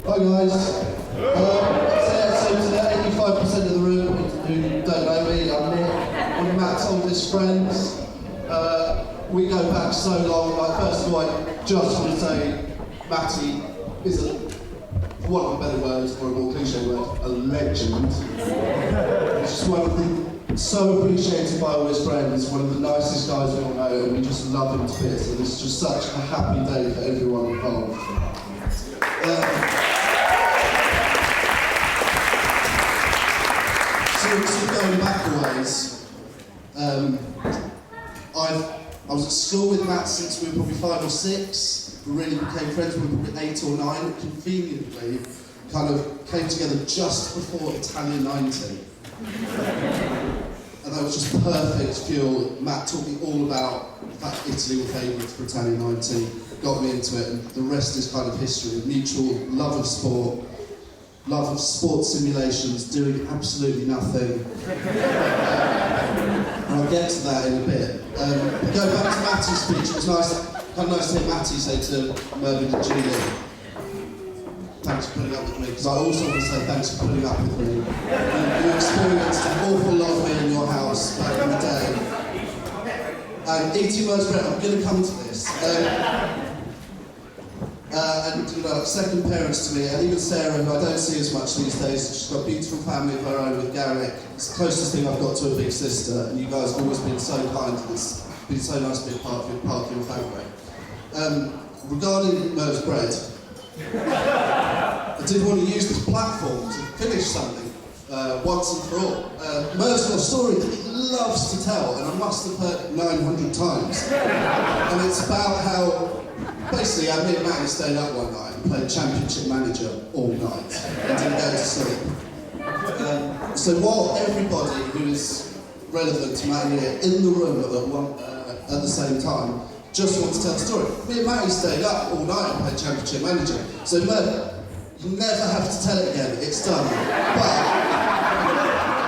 Hi guys. So to 85% of the room who don't know me, I'm Nick. I'm Matt's oldest friends. We go back so long. Like, first of all, I just want to say Matty is for want of a better word, or a more cliche word, a legend. He's just one of the, so appreciated by all his friends, one of the nicest guys we all know, and we just love him to bits, and it's just such a happy day for everyone involved. So going back a ways, I was at school with Matt since we were probably 5 or 6. We really became friends when we were probably 8 or 9. Conveniently, kind of came together just before Italian 90. And that was just perfect fuel. Matt taught me all about the fact Italy were favourites for Italian 90, got me into it, and the rest is kind of history. Mutual love of sport, love of sports simulations, doing absolutely nothing. And I'll get to that in a bit. Going back to Matty's speech, it was kind of nice to hear Matty say to Mervyn and Julie, thanks for putting up with me, because I also want to say thanks for putting up with me. You experienced an awful lot of me in your house back in the day. And eating most bread, I'm going to come to this. And you know, second parents to me, and even Sarah, who I don't see as much these days, she's got a beautiful family of her own with Garrick. It's the closest thing I've got to a big sister, and you guys have always been so kind to this. It's been so nice to be a part of your family. Regarding Merv's bread, I did want to use this platform to finish something once and for all. Merv's got a story that he loves to tell, and I must have heard it 900 times. And it's about how, basically, me and Matty stayed up one night and played Championship Manager all night and didn't go to sleep. So while everybody who is relevant to Matty here in the room at the same time just wants to tell the story, me and Matty stayed up all night and played Championship Manager. So Merv, you never have to tell it again, it's done. But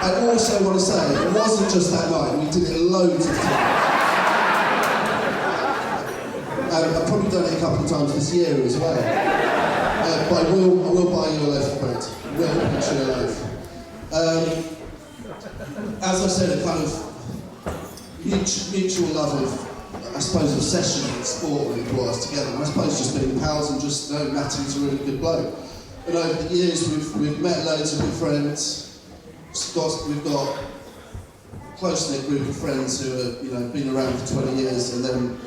I also want to say, it wasn't just that night, we did it loads of times. I've probably done it a couple of times this year as well. But I will buy you a loaf of bread. I will finish you a loaf. As I said, a kind of mutual love of, I suppose, obsession with sport really brought us together. And I suppose just being pals and just knowing Matty's a really good bloke. And over the years, we've met loads of good friends. We've got a close-knit group of friends who have been around for 20 years, and then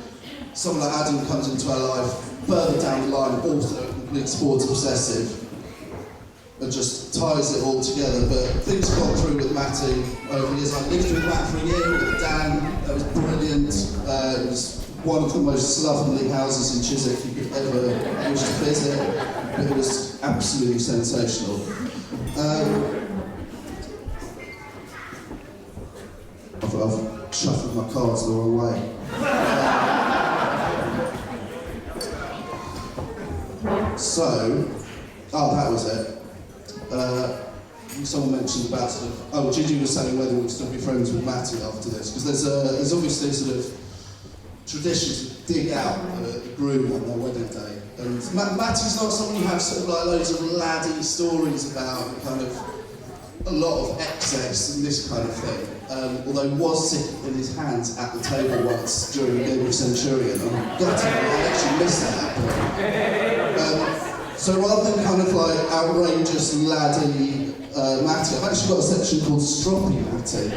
someone like Adam comes into our life further down the line, also a complete sports obsessive, and just ties it all together. But things have gone through with Matty over the years. I lived with Matt for a year with Dan. That was brilliant. It was one of the most slovenly houses in Chiswick you could ever wish to visit. It was absolutely sensational. I've shuffled my cards the wrong way. That was it. Someone mentioned about Gigi was saying whether we'd still be friends with Matty after this, because there's obviously a sort of tradition to dig out the groom on their wedding day. And Matty's not someone you have sort of like loads of laddie stories about, and kind of a lot of excess and this kind of thing. Although he was sitting in his hands at the table once during a game of Centurion. I'm gutted I actually missed that. So rather than kind of like outrageous laddie Matty, I've actually got a section called Stroppy Matty.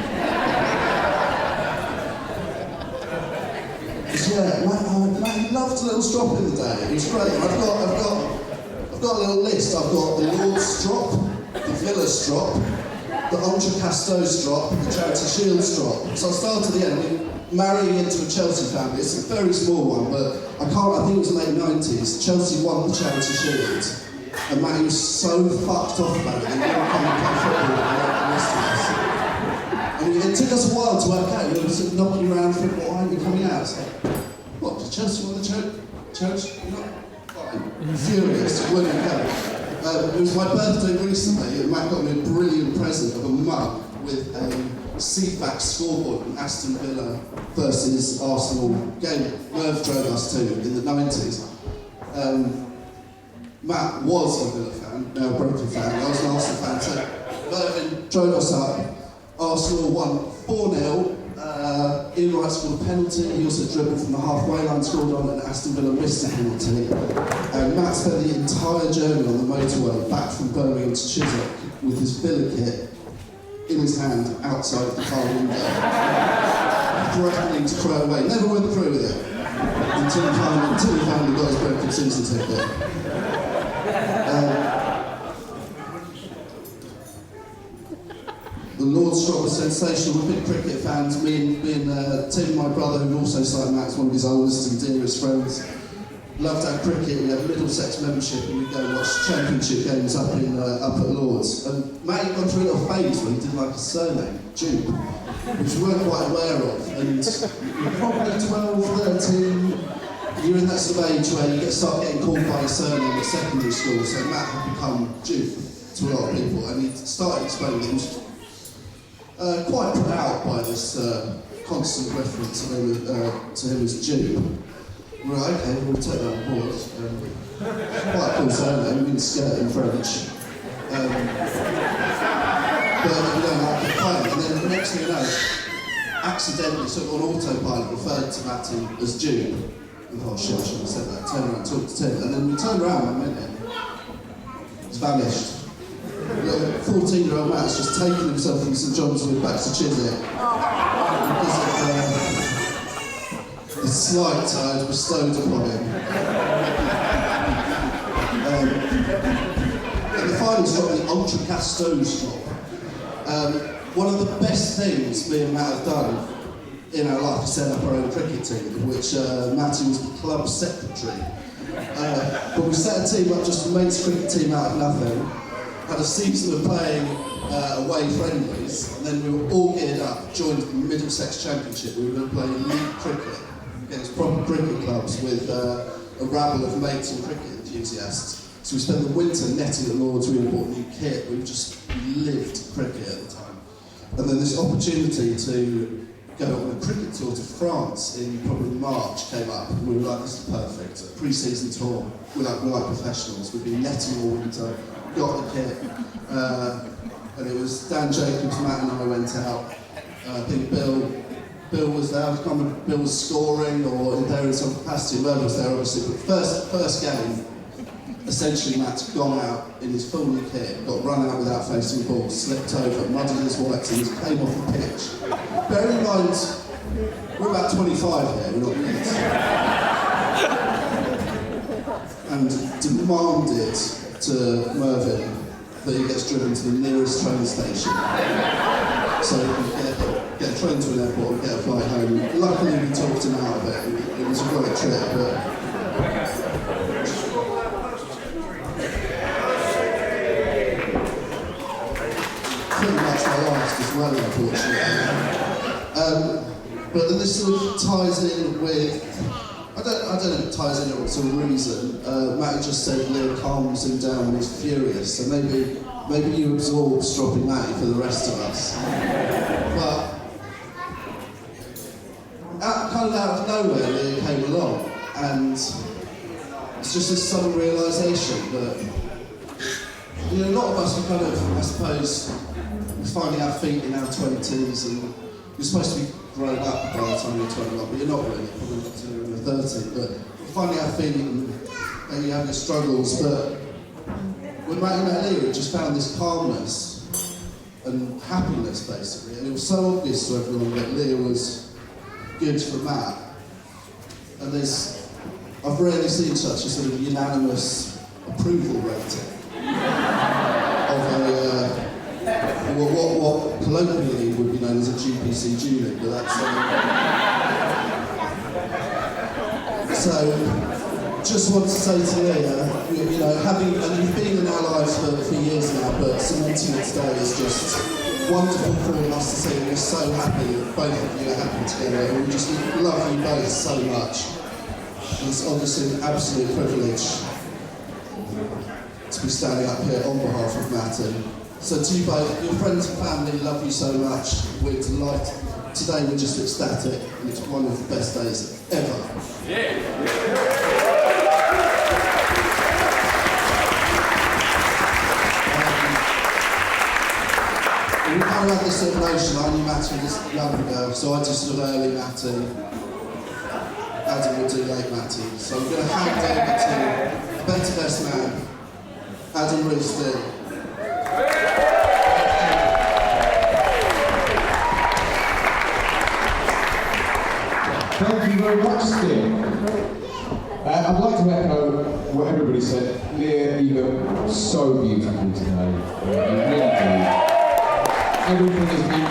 Matt loved a little strop in the day. It was great. I've got a little list. I've got the Lord's strop, the Villa strop, the Entrecasteaux strop, the Charity Shield strop. So I'll start at the end. I mean, marrying into a Chelsea family, it's a very small one, but I think it was the late 90s. Chelsea won the Charity Shield, and Matty was so fucked off about it, they didn't come and play football like the rest of us. And it took us a while to work out, we were sort of knocking around football, why aren't you coming out? It's like, what, did Chelsea won the church? You're not fine. Furious, wouldn't go. It was my birthday recently, and Matt got me a brilliant present of a mug with a seat-back scoreboard from Aston Villa versus Arsenal game Merv drove us to in the 90s. Matt was a Villa fan. now Brentford fan. I was an Arsenal fan, so Mervyn drove us up. Arsenal won 4-0. Ian Wright scored a penalty. He also dribbled from the halfway line, scored on, and Aston Villa missed a penalty. And Matt spent the entire journey on the motorway back from Birmingham to Chiswick with his Villa kit in his hand outside the car window, threatening to throw away. Never went through with it until he finally got his Brentford season ticket. The Lord's Drop was sensational. We're big cricket fans. Me and Tim, my brother, who also signed Matt's one of his oldest and dearest friends, loved our cricket. We had Middlesex membership and we'd go and watch championship games up at Lord's. And Matt had gone through a little phase where he did like a surname, Jude, which we weren't quite aware of. And you're probably 12, 13, you're in that sort of age where you start getting called by a surname at secondary school. So Matt had become Jude to a lot of people, and he started explaining it. He was quite put out by this constant reference to him as Jude. We're like, okay, we'll take that on board. Quite a cool surname, means skirt in French. But we don't like it playing. And then the next thing you know, accidentally, sort of on autopilot, referred to Matty as Jude. And oh shit, I shouldn't have said that. Turn around, talk to Tim. And then we turned around and went in. He's vanished. 14-year-old Matt's just taken himself from St John's Wood back to Chiswick. Because of the slight I had bestowed upon him. And the final stop, the Ultra Casto stop. One of the best things me and Matt have done in our life is set up our own cricket team, in which Matty was the club secretary. But we set a team up, just a mates cricket team out of nothing. Had a season of playing away friendlies, and then we were all geared up, joined the Middlesex Championship. We were going to play league cricket against proper cricket clubs with a rabble of mates and cricket enthusiasts. So we spent the winter netting at Lord's. We bought new kit. We just lived cricket at the time. And then this opportunity to go on a cricket tour to France in probably March came up, and we were like, this is perfect. A pre-season tour. We're like professionals. We've been netting all winter. Got the kit, and it was Dan Jacobs, Matt and I went out. I think Bill was there. I can't remember if Bill was scoring or in there in some capacity. Mervyn was there obviously, but first game, essentially Matt's gone out in his full new kit, got run out without facing the ball, slipped over, mudded his whites and came off the pitch. Bear in mind, we're about 25 here, we're not kids. And demanded to Mervyn that he gets driven to the nearest train station so he can get a train to an airport and get a flight home. Luckily we talked him out of it. It was a great trip, but pretty much my last as well, unfortunately. But then this sort of ties in with, I don't know if it ties in with some reason. Matt just said Leo calms him down when he's furious, so maybe you absorb stropping Matty for the rest of us. But kind of out of nowhere, Leo came along, and it's just this sudden realisation that, you know, a lot of us are kind of, I suppose, finding our feet in our 20s, and you're supposed to be grown up by the time you're 21, but you're not really, probably not until you're 30, but finding our feet and you have your struggles. But when Matt and Leo, we just found this calmness and happiness, basically, and it was so obvious to everyone that Leo was good for Matt. And I've rarely seen such a sort of unanimous approval rating of what colloquially would be known as a GPC Julie, but that's so. Just want to say to Leah, you know, and you've been in our lives for years now, but cementing it today is just wonderful for us to see. We're so happy that both of you are happy together, and we just love you both so much. And it's obviously an absolute privilege to be standing up here on behalf of Matt. So to you both, your friends and family love you so much. We're delighted. Today we're just ecstatic, and it's one of the best days ever. Yeah. kind of had this sort of notion, I knew Matty was younger girl, so I just sort of early Matty. Adam would do late Matty. So I'm going to hand over to a better best man, Adam Rees-Lee. Thank you very much, Steve. I'd like to echo what everybody said. Leah, you look so beautiful today. You really do. Everything has been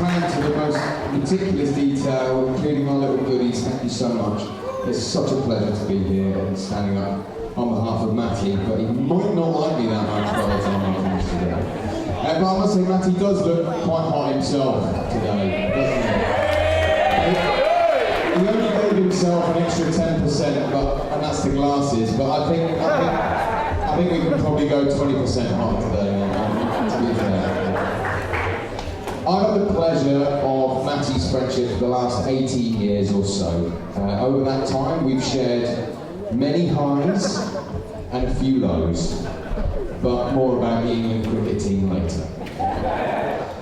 planned to the most meticulous detail, including our little goodies. Thank you so much. It's such a pleasure to be here and standing up on behalf of Matty, but he might not like me that much by the time I finish today. But I must say, Matty does look quite hot himself today, doesn't he? He only gave himself an extra 10%, and that's the glasses. But I think we can probably go 20% hot today. To be fair, I've had the pleasure of Matty's friendship for the last 18 years or so. Over that time, we've shared many highs and a few lows, but more about the England cricket team later.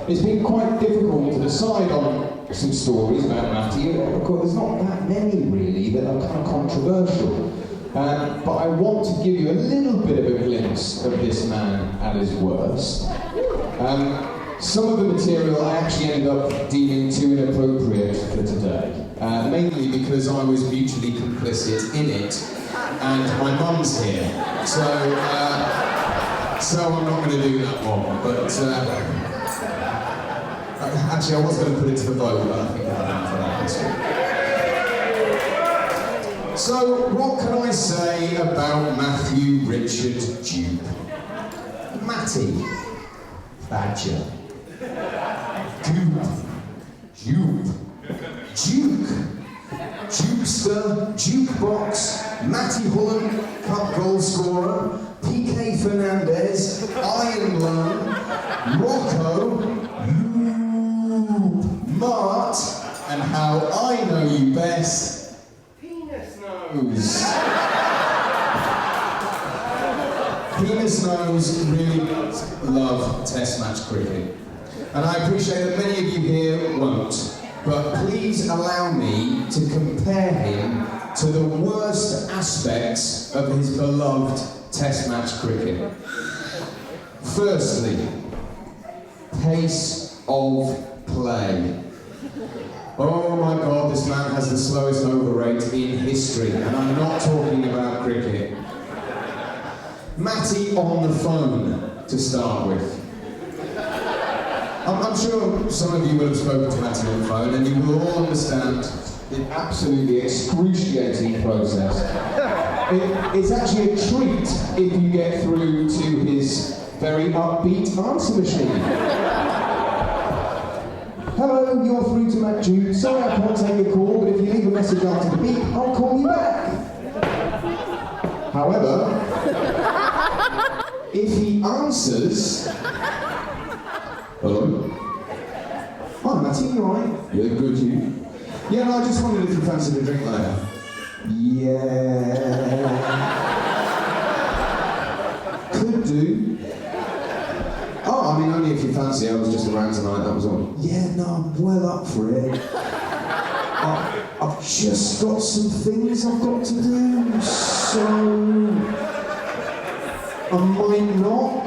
It's been quite difficult to decide on some stories about Matty. Of course, there's not that many really that are kind of controversial. But I want to give you a little bit of a glimpse of this man at his worst. Some of the material I actually ended up deeming too inappropriate for today, mainly because I was mutually complicit in it, and my mum's here. So I'm not going to do that one. But actually, I was going to put it to the vote, but I think I'll have for that one. So, what can I say about Matthew Richard Dupe? Matty. Badger. Goop. Dupe. Duke. Dupester. Jukebox. Matty Hullen, Cup goal scorer. PK Fernandez. Iron Lung. Rocco. Mart, and how I know you best, Penis Nose. Penis Nose really love Test match cricket, and I appreciate that many of you here won't, but please allow me to compare him to the worst aspects of his beloved Test match cricket. Firstly, pace of play. Oh my God, this man has the slowest over rate in history, and I'm not talking about cricket. Matty on the phone, to start with. I'm sure some of you will have spoken to Matty on the phone, and you will all understand the absolutely excruciating process. It's actually a treat if you get through to his very upbeat answer machine. Hello, you're through to Matt Duke. Sorry I can't take your call, but if you leave a message after the beep, I'll call you back. However, if he answers... Hello? Hi Matty, you alright? Yeah, good, you? Yeah, no, I just wondered if you fancied a drink later. Yeah... Could do. Oh, I mean, only if you fancy. I was just around tonight, that was all. Yeah, no, I'm well up for it. I've just got some things I've got to do, so... I might not.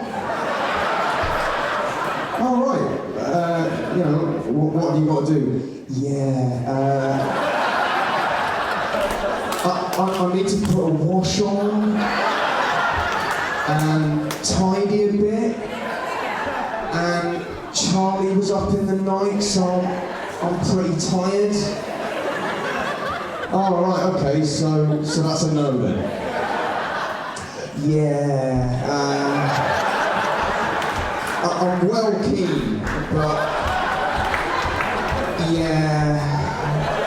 Oh, right. You know, what have you got to do? Yeah, I need to put a wash on and tidy a bit. And Charlie was up in the night, so I'm pretty tired. Oh, right, okay, so that's a no then. Yeah, I'm well keen, but yeah,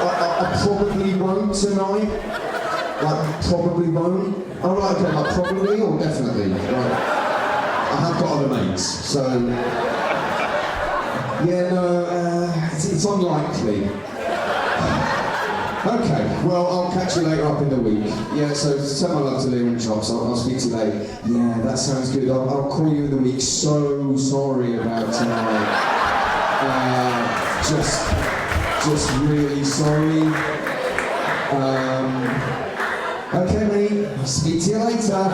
I probably won't tonight. Like, probably won't. Oh, right, okay, like probably or definitely? Right. I have got other mates, so... Yeah, no, it's unlikely. Okay, well, I'll catch you later up in the week. Yeah, so tell my love to Leah and Chops, I'll speak to you later. Yeah, that sounds good. I'll call you in the week. So sorry about tonight. Just really sorry. Okay, mate, I'll speak to you later.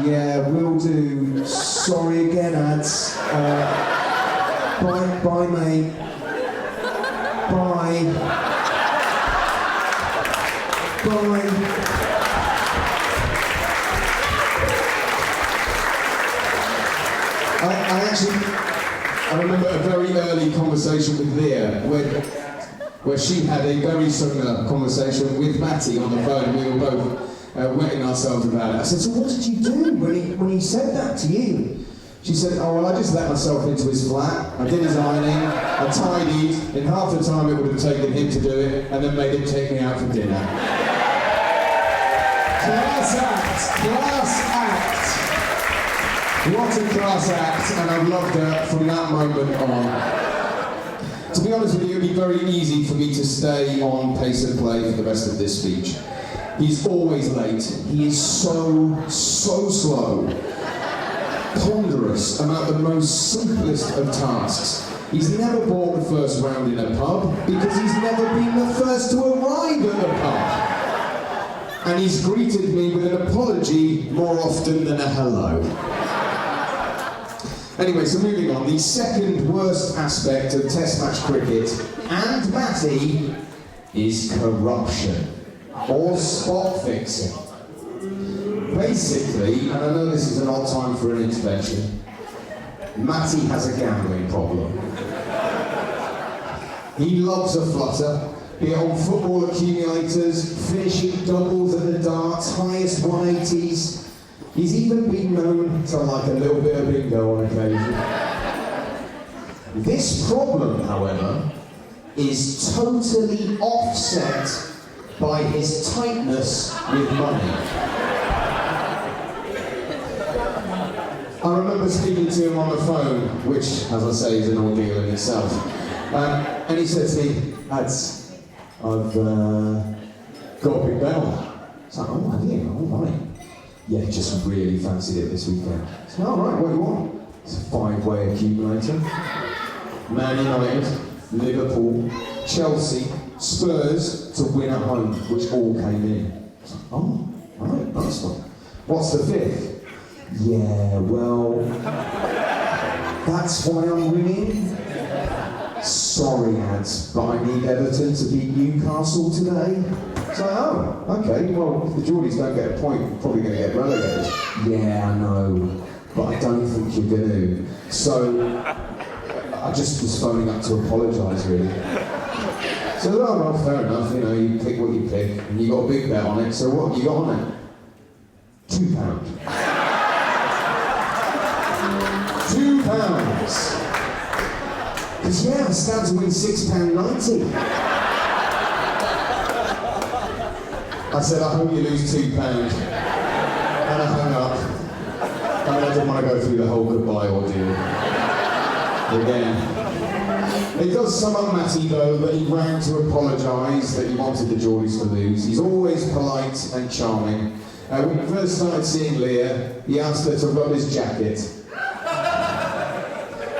Yeah, will do. Sorry again, ads. Bye, mate. Bye. Bye. I remember a very early conversation with Leah where she had a very similar conversation with Matty on the phone. We were both wetting ourselves about it. I said, so what did you do when he said that to you? She said, oh, well, I just let myself into his flat. I did his ironing, I tidied. In half the time it would have taken him to do it, and then made him take me out for dinner. Class act. What a class act, and I've loved her from that moment on. To be honest with you, it would be very easy for me to stay on pace and play for the rest of this speech. He's always late. He is so slow. Ponderous about the most simplest of tasks. He's never bought the first round in a pub because he's never been the first to arrive at the pub. And he's greeted me with an apology more often than a hello. Anyway, so moving on, the second worst aspect of Test match cricket and Matty is corruption or spot fixing. Basically, and I know this is an odd time for an intervention, Matty has a gambling problem. He loves a flutter, be it on football accumulators, finishing doubles at the darts, highest 180s. He's even been known to like a little bit of bingo on occasion. This problem, however, is totally offset by his tightness with money. I remember speaking to him on the phone, which, as I say, is an ordeal in itself. And he said to me, "Ads, I've got a big bet on." It's like, "Oh, have you? All right." "Yeah, just really fancied it this weekend." I said, "All right, what do you want?" It's a 5-way accumulator. Man United, Liverpool, Chelsea, Spurs to win at home, which all came in. I was like, "Oh, all right, nice one. What's the 5th?" "Yeah, well, that's why I'm ringing. Sorry, Ads, but I need Everton to beat Newcastle today." So, "Oh, okay, well, if the Geordies don't get a point, we're probably going to get relegated." "Yeah, I know, but I don't think you're going to. So, I just was phoning up to apologise, really." So, "Oh, well, fair enough, you know, you pick what you pick, and you got a big bet on it, so what you got on it?" £2. £2. Because yeah, I stand to win £6.90. I said, "I hope you lose £2. And I hung up. I mean, I didn't want to go through the whole goodbye ordeal again. It does sum up Matty though that he rang to apologise that he wanted the Geordies to lose. He's always polite and charming. When we first started seeing Leah, he asked her to rub his jacket.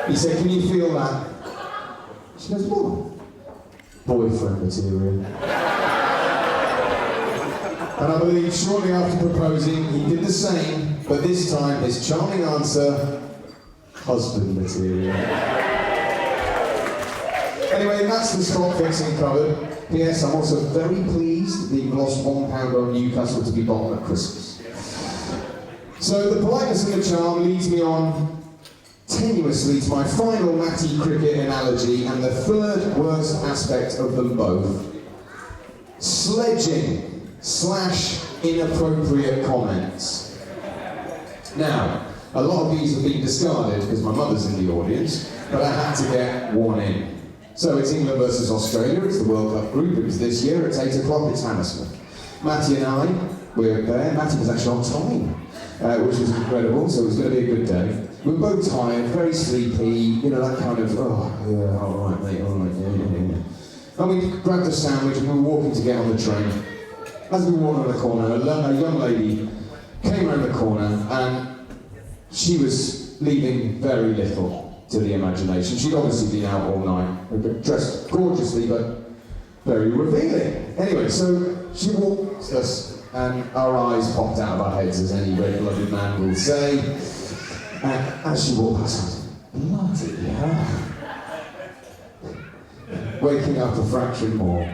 He said, "Can you feel that?" She goes, "What?" "Boyfriend material." And I believe shortly after proposing, he did the same, but this time his charming answer, husband material. Anyway, that's the spot fixing covered. P.S. I'm also very pleased that you've lost £1 on Newcastle to be bottom at Christmas. So the politeness and the charm leads me on tenuously to my final Matty cricket analogy and the third worst aspect of them both. Sledging / inappropriate comments. Now, a lot of these have been discarded because my mother's in the audience, but I had to get one in. So it's England versus Australia, it's the World Cup group, it was this year, it's 8 o'clock, it's Hammersmith. Matty and I, we're there, Matty was actually on time, which was incredible, so it was going to be a good day. We were both tired, very sleepy, you know, that kind of, "Oh, yeah, all right, mate, all right, yeah. And we grabbed a sandwich and we were walking to get on the train. As we walked around the corner, a young lady came around the corner and she was leaving very little. to the imagination. She'd obviously been out all night, dressed gorgeously, but very revealing. Anyway, so she walked us, and our eyes popped out of our heads, as any red-blooded man will say. And as she walked past, I was bloody hell. Waking up a fraction more.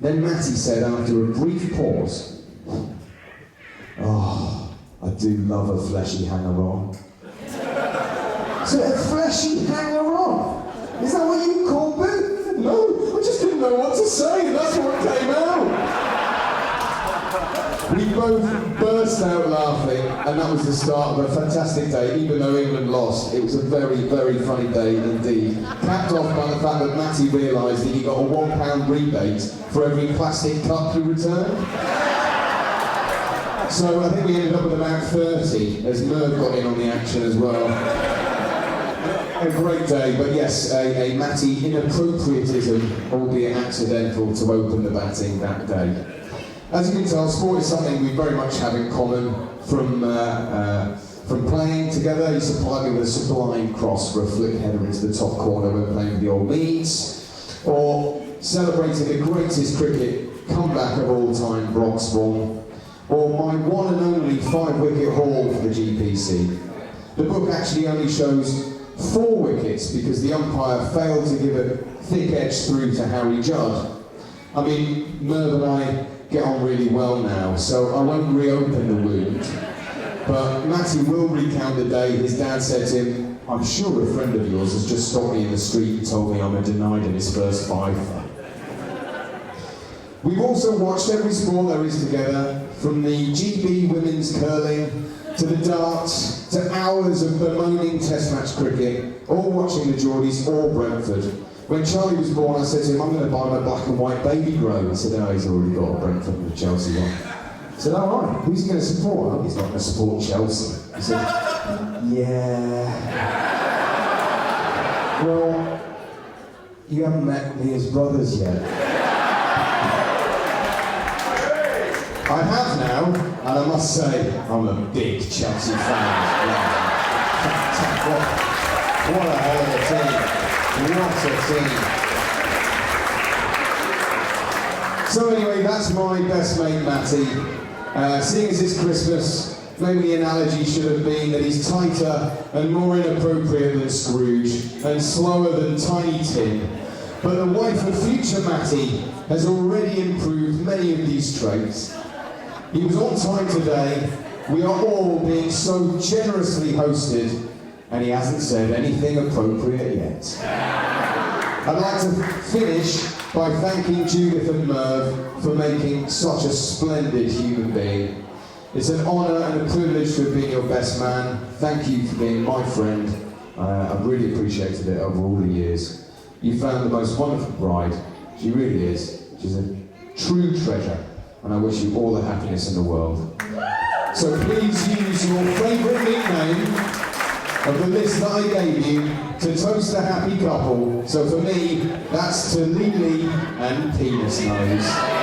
Then Matty said, after a brief pause, "Oh, I do love a fleshy hanger-on." So a fleshy hanger-on? Is that what you called it? No, I just didn't know what to say, and that's what came out. We both burst out laughing, and that was the start of a fantastic day. Even though England lost, it was a very, very funny day indeed. Capped off by the fact that Matty realised that he got a £1 rebate for every plastic cup he returned. So I think we ended up with about 30, as Merv got in on the action as well. A great day, but yes, a Matty inappropriatism, albeit accidental, to open the batting that day. As you can tell, sport is something we very much have in common. From playing together, he supplied me with a sublime cross for a flick header into the top corner when playing with the Old Leeds, or celebrating the greatest cricket comeback of all time, Broxbourne, or my one and only 5-wicket haul for the GPC. The book actually only shows 4 wickets because the umpire failed to give a thick edge through to Harry Judd. I mean, Merv and I get on really well now, so I won't reopen the wound. But Matty will recount the day his dad said to him, "I'm sure a friend of yours has just stopped me in the street and told me I'm a denied in his first 5. We've also watched every sport there is together, from the GB women's curling to the darts to hours of bemoaning test match cricket, all watching the Geordies or Brentford. When Charlie was born, I said to him, "I'm going to buy my black and white baby grow." He said, "Oh, he's already got a Brentford and a Chelsea one." I said, "All right, who's he going to support?" "Oh, he's not going to support Chelsea." He said, "Yeah. Well, you haven't met me as brothers yet." I have now, and I must say, I'm a big Chelsea fan. What a hell of a team. What a team. So anyway, that's my best mate Matty. Seeing as it's Christmas, maybe the analogy should have been that he's tighter and more inappropriate than Scrooge, and slower than Tiny Tim. But the wife of future Matty has already improved many of these traits. He was on time today. We are all being so generously hosted, and he hasn't said anything appropriate yet. I'd like to finish by thanking Judith and Merv for making such a splendid human being. It's an honour and a privilege to have been your best man. Thank you for being my friend. I've really appreciated it over all the years. You found the most wonderful bride. She really is. She's a true treasure, and I wish you all the happiness in the world. So please use your favourite nickname of the list that I gave you to toast a happy couple. So for me, that's to Lily and Penis Nose.